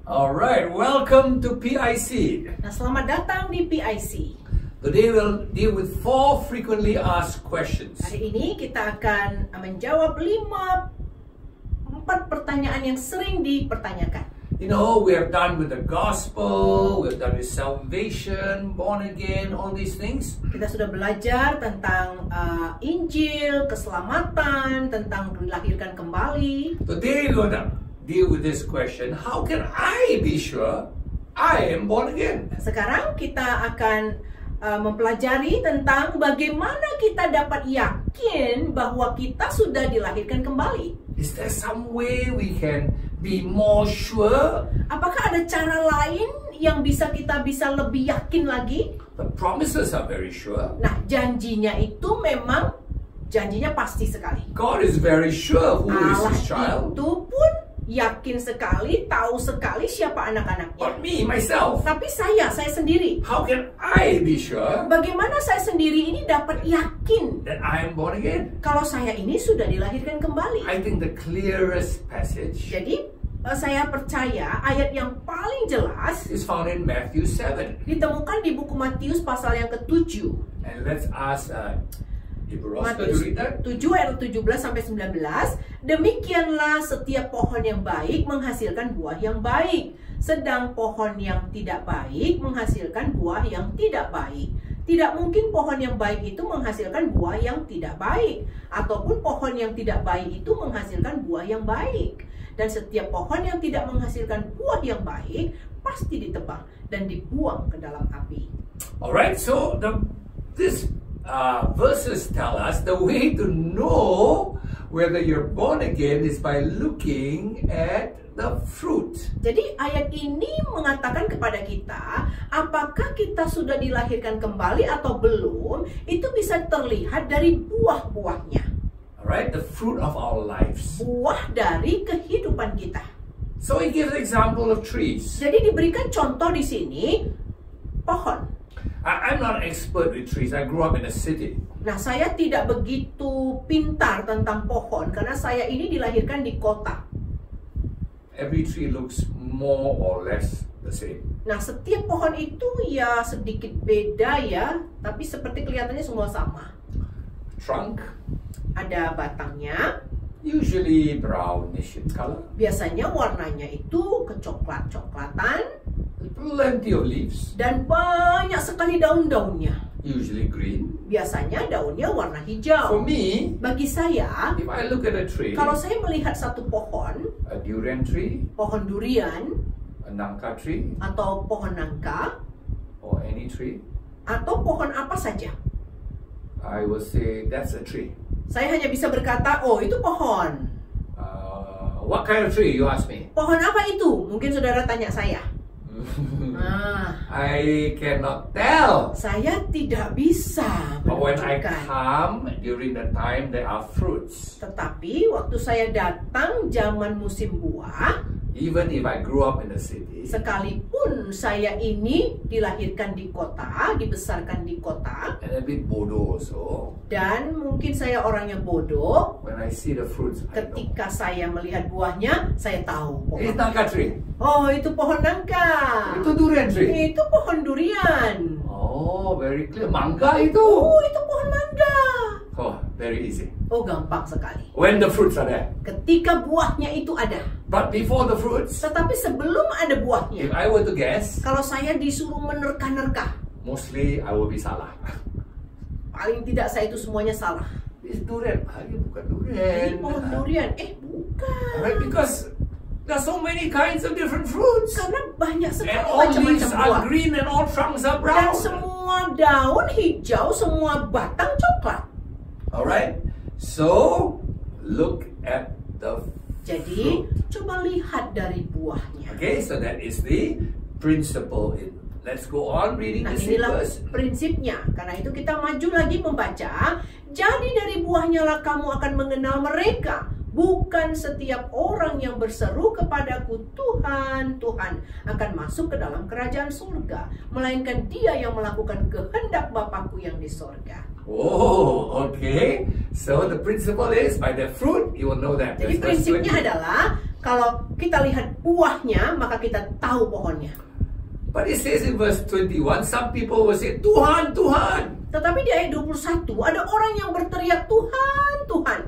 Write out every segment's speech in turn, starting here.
Alright, welcome to PIC. Nah, selamat datang di PIC. Today we'll deal with 4 frequently asked questions. Hari ini kita akan menjawab 4 pertanyaan yang sering dipertanyakan. You know, we are done with the gospel, we're done with salvation, born again, all these things. Kita sudah belajar tentang Injil, keselamatan, tentang dilahirkan kembali. Today we're gonna deal with this question, how can I be sure I am born again? Sekarang kita akan mempelajari tentang bagaimana kita dapat yakin bahwa kita sudah dilahirkan kembali. Is there some way we can be more sure? Apakah ada cara lain yang kita bisa lebih yakin lagi? The promises are very sure. Nah, janjinya pasti sekali. God is very sure who is Allah his child. itu pun yakin sekali, tahu sekali siapa anak-anaknya. But me, myself, Tapi saya sendiri, how can I be sure bagaimana saya sendiri ini dapat yakin that I am born again? kalau saya ini sudah dilahirkan kembali? I think the clearest passage Jadi, saya percaya ayat yang paling jelas is found in Matthew 7. ditemukan di buku Matius pasal yang ke-7. And let's ask Ibu Roska to Matius read that. 7 ayat 17 sampai 19. Demikianlah setiap pohon yang baik menghasilkan buah yang baik, sedang pohon yang tidak baik menghasilkan buah yang tidak baik. Tidak mungkin pohon yang baik itu menghasilkan buah yang tidak baik, ataupun pohon yang tidak baik itu menghasilkan buah yang baik. Dan setiap pohon yang tidak menghasilkan buah yang baik pasti ditebang dan dibuang ke dalam api. Alright, so this verses tell us the way to know whether you're born again is by looking at the fruit. Jadi ayat ini mengatakan kepada kita, apakah kita sudah dilahirkan kembali atau belum, itu bisa terlihat dari buah-buahnya. Alright, the fruit of our lives. Buah dari kehidupan kita. So he gives example of trees. Jadi diberikan contoh di sini, pohon. I'm not an expert with trees. I grew up in a city. Nah, saya tidak begitu pintar tentang pohon karena saya ini dilahirkan di kota. Every tree looks more or less the same. Nah, setiap pohon itu ya sedikit beda ya, tapi seperti kelihatannya semua sama. Trunk, Ada batangnya, usually brownish in color. biasanya warnanya itu kecoklat-coklatan, Plenty of leaves, dan banyak sekali daun-daunnya. usually green. Biasanya daunnya warna For hijau. me, Bagi saya, if I look at a tree, kalau saya melihat satu pohon, a durian tree, pohon durian, a nangka tree, atau pohon nangka, or any tree, atau pohon apa saja, I will say that's a tree. saya hanya bisa berkata, oh itu pohon. What kind of tree, you ask me? Pohon apa itu? Mungkin saudara tanya saya. I cannot tell. Saya tidak bisa But when I menunjukkan. come during the time there are fruits. Tetapi waktu saya datang zaman musim buah, Even if I grew up in the city, sekalipun saya ini dilahirkan di kota, dibesarkan di kota, and a bit bodoh also, dan mungkin saya orangnya bodoh, when I see the fruits, I know. ketika saya melihat buahnya, saya tahu. It's nangka tree. Oh, itu pohon nangka. Itu durian tree. Itu pohon durian. Oh, very clear. Mangga itu. Oh, itu pohon mangga. Oh, very easy. Oh, gampang sekali. When the fruits are there. Ketika buahnya itu ada. But before the fruits, Tetapi sebelum ada if buahnya, I were to guess, kalau saya disuruh menerka-nerka, mostly I will be salah. paling tidak saya itu semuanya salah. This durian, ini bukan durian. Ini pohon durian. Bukan. Right, because there are so many kinds of different fruits. Karena banyak sekali And all leaves macam-macam buah. are green and all trunks are Dan brown. semua daun hijau, semua batang coklat. Alright, so look at the Jadi, fruit. coba lihat dari buahnya. Okay, so that is the principle. Let's go on reading Nah, the inilah verse. prinsipnya. Karena itu kita maju lagi membaca. Jadi dari buahnya lah kamu akan mengenal mereka. Bukan setiap orang yang berseru kepadaku, Tuhan, Tuhan, akan masuk ke dalam kerajaan surga. Melainkan dia yang melakukan kehendak Bapakku yang di surga. Oh, okay. So the principle is by the fruit you will know that. Jadi Verse prinsipnya 20. adalah Kalau kita lihat buahnya, maka kita tahu pohonnya. But it says in verse 21, some people will say, Tuhan, Tuhan. Tetapi di ayat 21, ada orang yang berteriak, Tuhan, Tuhan.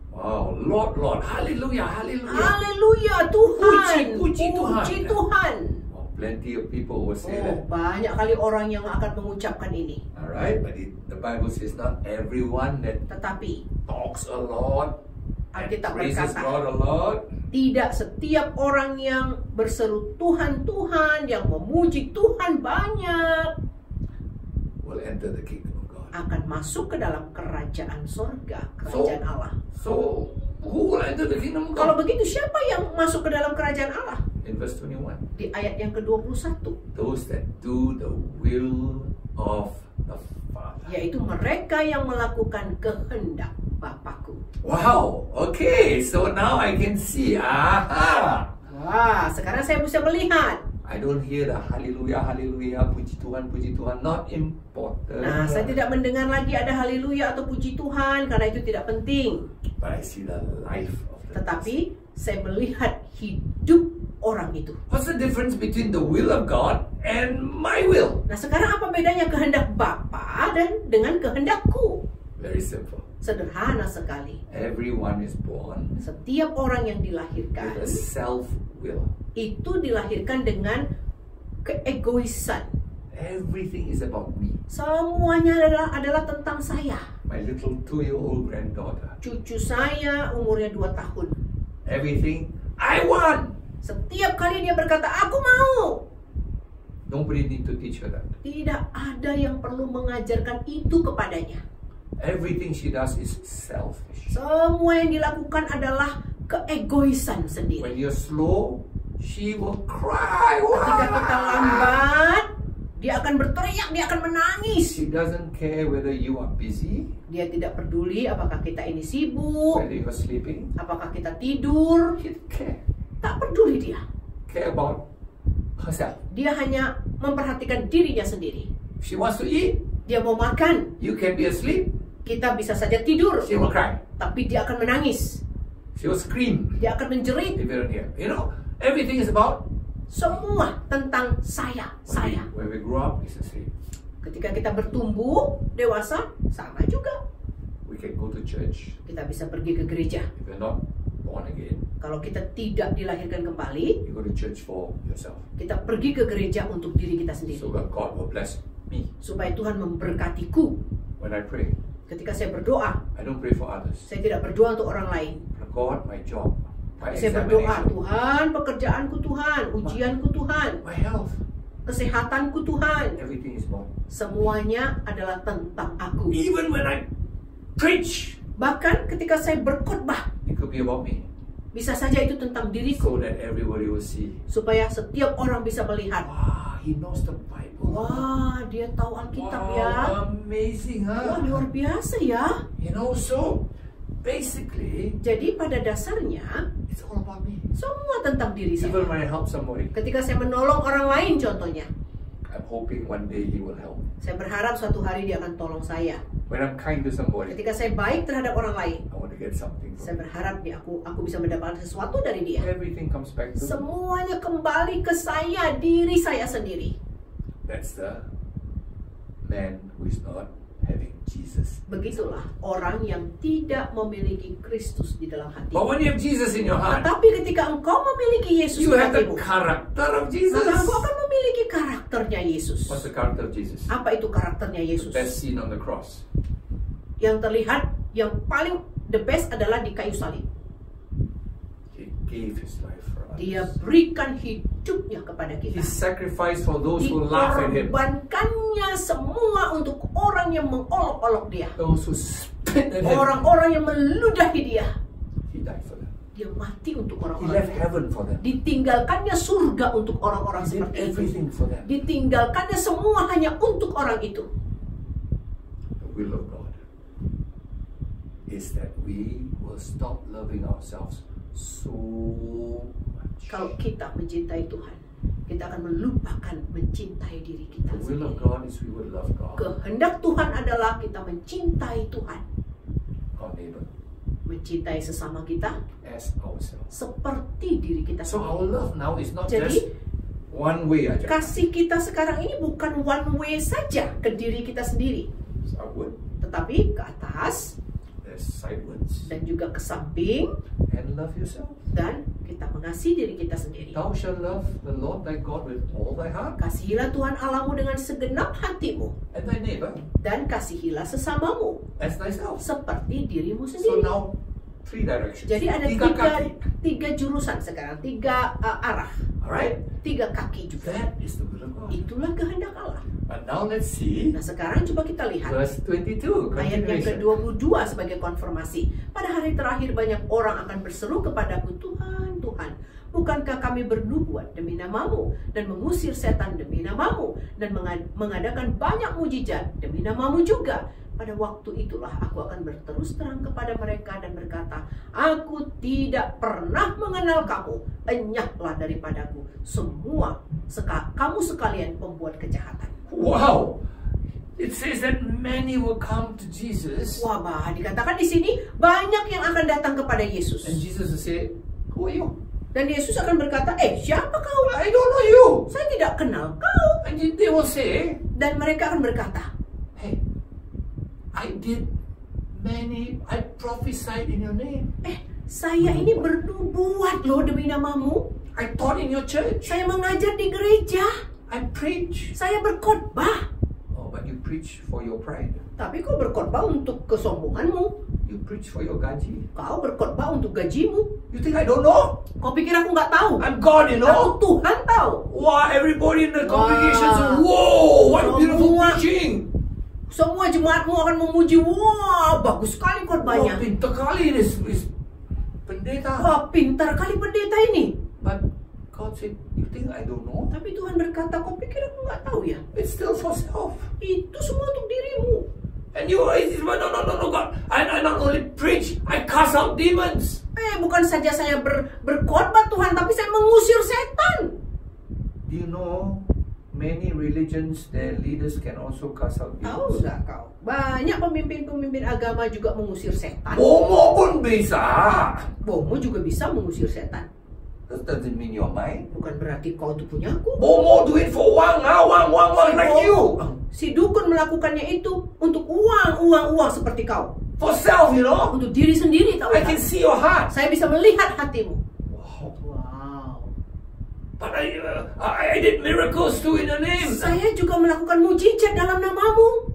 Wow, Lord, Lord, hallelujah, hallelujah. Haleluya, Tuhan. Puji Tuhan. Puji Tuhan. Oh, plenty of people will say that. Banyak kali orang yang akan mengucapkan ini. Alright, but the Bible says not everyone that Tetapi talks a lot and Alkitab praises berkata, God a lot tidak setiap orang yang berseru Tuhan, Tuhan, yang memuji Tuhan banyak will enter the kingdom of God. akan masuk ke dalam kerajaan sorga, kerajaan Allah. So who will enter the kingdom of Kalau God? begitu, siapa yang masuk ke dalam kerajaan Allah? In verse 21, Di ayat yang ke-21, those that do the will of the Father. yaitu mereka yang melakukan kehendak Bapakku. Wow, okay, so now I can see. Aha! Wah, sekarang saya bisa melihat. I don't hear the hallelujah, hallelujah, puji Tuhan, not important. Nah, saya tidak mendengar lagi ada haleluya atau puji Tuhan karena itu tidak penting. But I see the life of the Tetapi saya melihat hidup orang itu. What's the difference between the will of God and my will? Nah, sekarang apa bedanya kehendak Bapa dan dengan kehendakku? Very simple. Sederhana sekali. Everyone is born Setiap orang yang with dilahirkan a self-will. itu dilahirkan dengan keegoisan. Everything is about me. Semuanya adalah tentang saya. My little 2-year-old granddaughter. Cucu saya umurnya 2 tahun. Everything I want. Setiap kali dia berkata, aku mau. Nobody need to teach her that. Tidak ada yang perlu mengajarkan itu kepadanya. Everything she does is selfish. Semua yang dilakukan adalah keegoisan sendiri. When you're slow, she will cry. Ketika kita "Wah!" lambat, dia akan berteriak, dia akan menangis. She doesn't care whether you are busy, Dia tidak peduli apakah kita ini sibuk, whether you're sleeping. apakah kita tidur. She don't care. Tak peduli dia. Care about herself. Dia hanya memperhatikan dirinya sendiri. If she wants to eat, Dia mau makan, you can be asleep. kita bisa saja tidur, She will cry. tapi dia akan menangis. She will scream Dia akan menjerit. if you don't hear. You know, everything is about Semua tentang saya. When we grow up, it's the same. Ketika kita bertumbuh, dewasa, sama juga. We can go to church. Kita bisa pergi ke gereja. If you're not born again, Kalau kita tidak dilahirkan kembali, you go to church for yourself. kita pergi ke gereja untuk diri kita sendiri. So that God will bless me. Supaya Tuhan memberkatiku. When I pray, Ketika saya berdoa, I don't pray for others. saya tidak berdoa untuk orang lain. For God, my job, my Saya berdoa, examination, Tuhan, pekerjaanku Tuhan, ujianku Tuhan, my health, kesehatanku Tuhan. everything is about. Semuanya adalah tentang aku. Even when I preach, Bahkan ketika saya berkhotbah, it could be about me. bisa saja itu tentang diriku. So that everybody will see. Supaya setiap orang bisa melihat, Wow, he knows the Bible. wah, dia tahu Alkitab ya. Amazing, Wah, huh? luar biasa ya. You know, so basically, Jadi pada dasarnya, it's all about me. semua tentang diri Even saya. when I help somebody, Ketika saya menolong orang lain contohnya, I'm hoping one day he will help. saya berharap suatu hari dia akan tolong saya. When I'm kind to somebody, Ketika saya baik terhadap orang lain, I want to get something saya from him. berharap aku bisa mendapatkan sesuatu dari dia. Everything comes back to me. Semuanya kembali ke saya, diri saya sendiri. That's the man who is not having Jesus. Begitulah orang yang tidak memiliki Kristus di dalam hati. But when you have Jesus in your heart, Tetapi ketika engkau memiliki Yesus you di have the hatimu, character of Jesus. maka engkau akan memiliki karakternya Yesus. What's the character of Jesus? Apa itu karakternya Yesus? The best scene on the cross. Yang terlihat, yang paling the best adalah di kayu salib. He gave his life for us. Dia berikan hidupnya kepada He kita. sacrificed for those who laugh at him. Dikorbankannya semua untuk orang yang mengolok-olok dia. Those who spit at him. Orang-orang yang meludahi dia. He died for them. Dia mati untuk He orang-orang left itu. heaven for them. Ditinggalkannya surga untuk orang-orang He did seperti itu. everything for them. Ditinggalkannya semua hanya untuk orang itu. The will of God is that we will stop loving ourselves so much. Kalau kita mencintai Tuhan, kita akan melupakan mencintai diri kita The will of sendiri. God is we will love God, Kehendak Tuhan adalah kita mencintai Tuhan, our neighbor, mencintai sesama kita as ourselves. seperti diri kita So sendiri. our love now is not Jadi, just one way aja. kasih kita sekarang ini bukan one way saja ke diri kita sendiri, It's upward, tetapi ke atas there's sidewards, dan juga ke samping, and love yourself. dan kita mengasihi diri kita sendiri. Thou shalt love the Lord thy God with all thy heart, Kasihilah Tuhan Allahmu dengan segenap hatimu, and thy neighbor dan kasihilah sesamamu as thyself. seperti dirimu So sendiri. now, 3 directions. Jadi ada Tiga kaki. tiga jurusan sekarang, 3 arah, Alright? 3 kaki juga. That is the will of God. Itulah kehendak Allah. But now let's see Nah sekarang coba kita lihat verse 22. ayat yang Continuation. ke-22 sebagai konfirmasi. Pada hari terakhir banyak orang akan berseru kepadaku, Tuhan, Tuhan, bukankah kami bernubuat demi namamu dan mengusir setan demi namamu dan mengadakan banyak mujizat demi namamu juga? Pada waktu itulah aku akan berterus terang kepada mereka dan berkata, aku tidak pernah mengenal kamu, enyahlah daripadaku semua kamu sekalian pembuat kejahatan. Wow! It says that many will come to Jesus, Wah, bah, dikatakan di sini banyak yang akan datang kepada Yesus. and Jesus will say, who are you? Dan Yesus akan berkata, siapa kau? I don't know you. Saya tidak kenal kau. And they will say, Dan mereka akan berkata, hey, I prophesied in your name. saya ini bernubuat loh demi namamu. I taught in your church. Saya mengajar di gereja. I preach. Saya berkhotbah. Oh, but you preach for your pride. Tapi kau berkhotbah untuk kesombonganmu. You preach for your gaji. Kau berkhotbah untuk gajimu. You think I don't know? Kau pikir aku nggak tahu? I'm God, you Aku know. Tuhan tahu. Wow, everybody in the congregation Wah. says, whoa, what beautiful Semua. preaching. Semua jemaatmu akan memuji. Wah, bagus sekali Wah, khotbahnya. pintar kali this pendeta. Wah, pintar kali pendeta ini. But God said, you think I don't know? Tapi Tuhan berkata, kau pikir aku nggak tahu ya? It's still for self. Itu semua untuk dirimu. And you, no, God. I not only preach, I cast out demons. Bukan saja saya berkhotbah Tuhan, tapi saya mengusir setan. Do you know, many religions, their leaders can also cast out Tahu demons. nggak kau? Banyak pemimpin-pemimpin agama juga mengusir setan. Bomo pun bisa. Bomo juga bisa mengusir setan. That doesn't mean you're mine. Bukan berarti kau itu punyaku. Bomo do it for wang like you. Si dukun melakukannya itu untuk uang seperti kau. For self, you know. Untuk diri sendiri, tahu I can tak? see your heart. Saya bisa melihat hatimu. Wow. But I did miracles too in your name. Saya juga melakukan mujizat dalam namamu.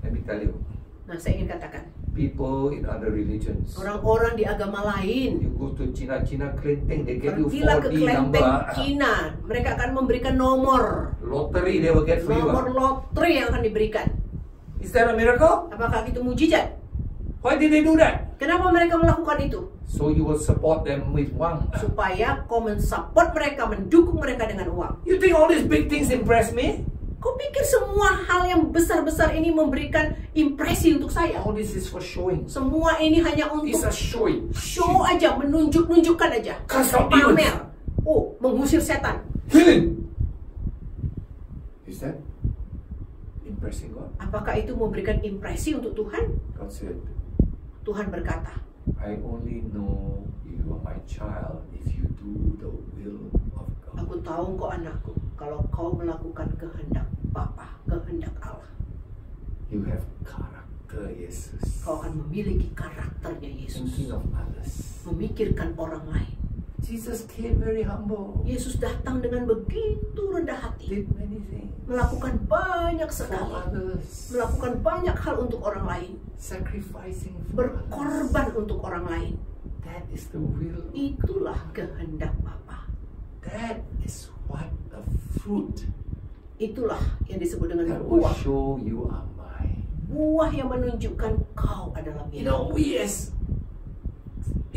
Let me tell you, Nah, saya ingin katakan, people in other religions, orang-orang di agama lain, you go to China Kelenteng, they get you pergilah ke 4D kelenteng number. Cina, mereka akan memberikan nomor Lottery they will get for you. nomor lotre yang akan diberikan. Is that a miracle? Apakah itu mujizat? Why did they do that? Kenapa mereka melakukan itu? So you will support them with wang. Supaya kau mensupport mereka, mendukung mereka dengan uang. You think all these big things impress me? Kau pikir semua hal yang besar-besar ini memberikan impresi untuk saya? All this is for showing. Semua ini hanya untuk It's a showing. show aja, menunjukkan aja. Cast out demons. Pamer. Oh, mengusir setan. Healing. Is that impressing God? Apakah itu memberikan impresi untuk Tuhan? God said, Tuhan berkata, I only know you are my child if you do the will of God. aku tahu kau anakku, kalau kau melakukan kehendak Bapa, kehendak Allah. You have character, Jesus. Kau akan memiliki karakternya Yesus. Thinking of others. Memikirkan orang lain. Jesus came very humble. Yesus datang dengan begitu rendah hati. Did many things. Melakukan banyak For sekali. others. Melakukan banyak hal untuk orang lain. Sacrificing for others. Berkorban untuk orang lain. That is the will. Itulah kehendak Bapa. That is what the fruit Itulah yang disebut dengan that will buah. show you are mine. Buah yang menunjukkan kau adalah You milik.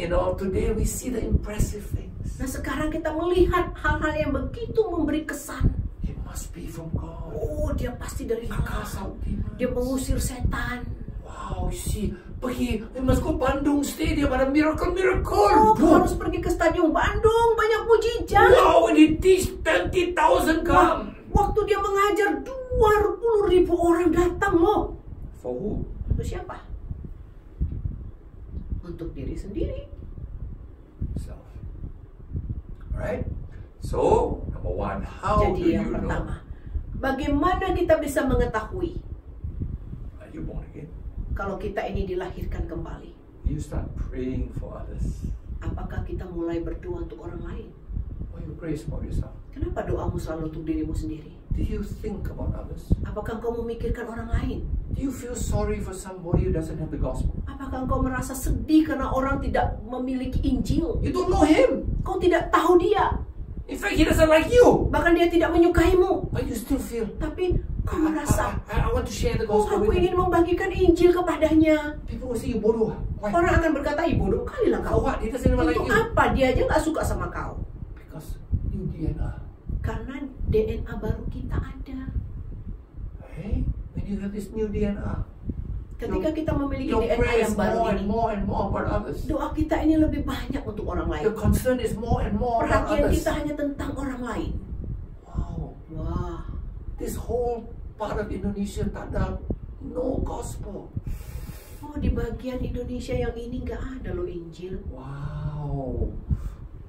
know, today we see the impressive things. Nah sekarang kita melihat hal-hal yang begitu memberi kesan. It must be from God. Oh, dia pasti dari Cast Allah. out demons. Dia mengusir setan. Wow, see, pergi, we must go Bandung Stadium, ada miracle. Oh, kau harus pergi ke Stadion Bandung, banyak mujizat. Wow, when he teach 20,000 come. Waktu dia mengajar 20.000 orang datang loh. For who? Untuk siapa? untuk diri sendiri. Self. Alright? So, number one, how do Jadi you yang know? pertama, bagaimana kita bisa mengetahui Are you born again? kalau kita ini dilahirkan kembali? You start praying for others. Apakah kita mulai berdoa untuk orang lain? Or you pray for yourself. Kenapa doamu selalu untuk dirimu sendiri? Do you think about others? Apakah engkau memikirkan orang lain? Do you feel sorry for somebody who doesn't have the gospel? Apakah engkau merasa sedih karena orang tidak memiliki Injil? You don't know him. Kau tidak tahu dia. In fact, he doesn't like you. Bahkan dia tidak menyukaimu. But you still feel, Tapi kau merasa, I want to share the oh, gospel aku with ingin him. membagikan Injil kepadanya. People will say, you bodoh. Why? Orang akan berkata, ih bodoh kali lah For kau. what? He doesn't even like Untuk you. apa? Dia aja nggak suka sama kau. Because new DNA. Karena DNA baru kita ada. Hey, when you have this new DNA, Ketika kita memiliki your DNA prayer yang is baru more ini, and more and more about others. doa kita ini lebih banyak untuk orang lain. Your concern is more and more about Perhatian others. kita hanya tentang orang lain. Wow. Wah, This whole part of Indonesia tak ada no gospel. oh di bagian Indonesia yang ini nggak ada loh Injil. Wow.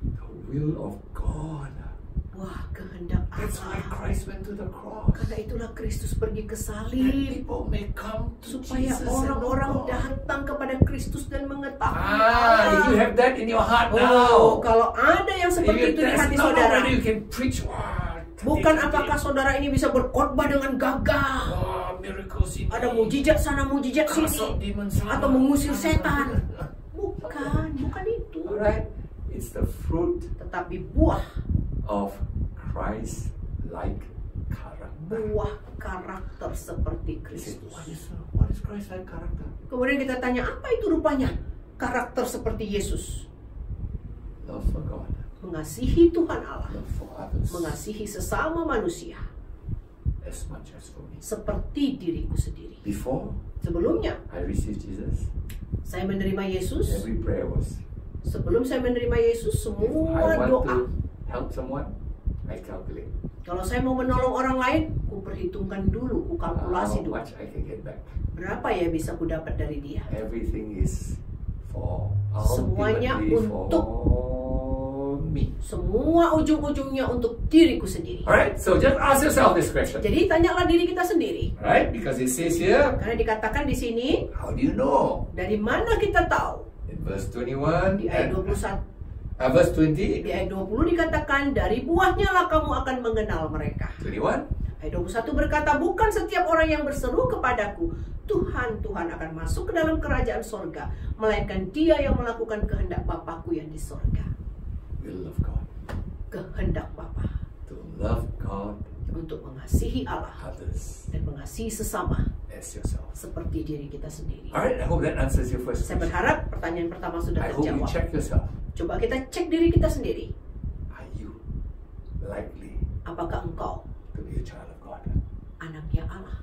The will of God. Wah, kehendak That's why Allah. Christ went to the cross. Karena itulah Kristus pergi ke That salib. people may come to Supaya Jesus and know orang-orang God. datang kepada Kristus dan mengetahui Ah, if you have that in your heart Oh, now. kalau ada yang If seperti you itu di that's hati not saudara, already, you can preach. Wow, bukan apakah saudara ini bisa berkhotbah dengan gagah, oh, miracles ini. ada mujizat sana, mujizat Cast sini, out demons sana. atau mengusir setan. Bukan itu. Alright, it's the fruit Tetapi buah, of Christ-like character. buah karakter seperti He said, Kristus. what is Christ-like character? Kemudian kita tanya, apa itu rupanya? Karakter seperti Yesus. Love for God, Mengasihi Tuhan Allah, love for others, mengasihi sesama manusia, as much as for me. seperti diriku sendiri. Before Sebelumnya, I received Jesus, saya menerima Yesus. every prayer was, Sebelum saya menerima Yesus, if semua I want doa. to help someone, I calculate Kalau saya mau menolong orang lain, ku perhitungkan dulu, ku how kalkulasi dulu. much I can get back. Berapa ya bisa ku dapat dari dia? Everything is for Semuanya ultimately untuk for me. Semua ujung-ujungnya untuk diriku sendiri. Alright, so just ask yourself this question. Jadi tanyalah diri kita sendiri. Right? Because it says here, Karena dikatakan di sini, how do you know? dari mana kita tahu? In verse 21 Di ayat and 21, verse 20, di ayat 20 dikatakan, dari buahnya lah kamu akan mengenal mereka. 21. Ayat 21 berkata, bukan setiap orang yang berseru kepadaku, Tuhan, Tuhan akan masuk ke dalam kerajaan sorga, melainkan dia yang melakukan kehendak Bapakku yang di sorga. Will of God. Kehendak Bapa To love God, untuk mengasihi Allah others dan mengasihi sesama as yourself. seperti diri kita sendiri. Alright, I hope that answers your first Saya question. berharap pertanyaan pertama sudah I hope you terjawab. check yourself. Coba kita cek diri kita sendiri. Are you likely Apakah engkau to be a child of God? anaknya Allah?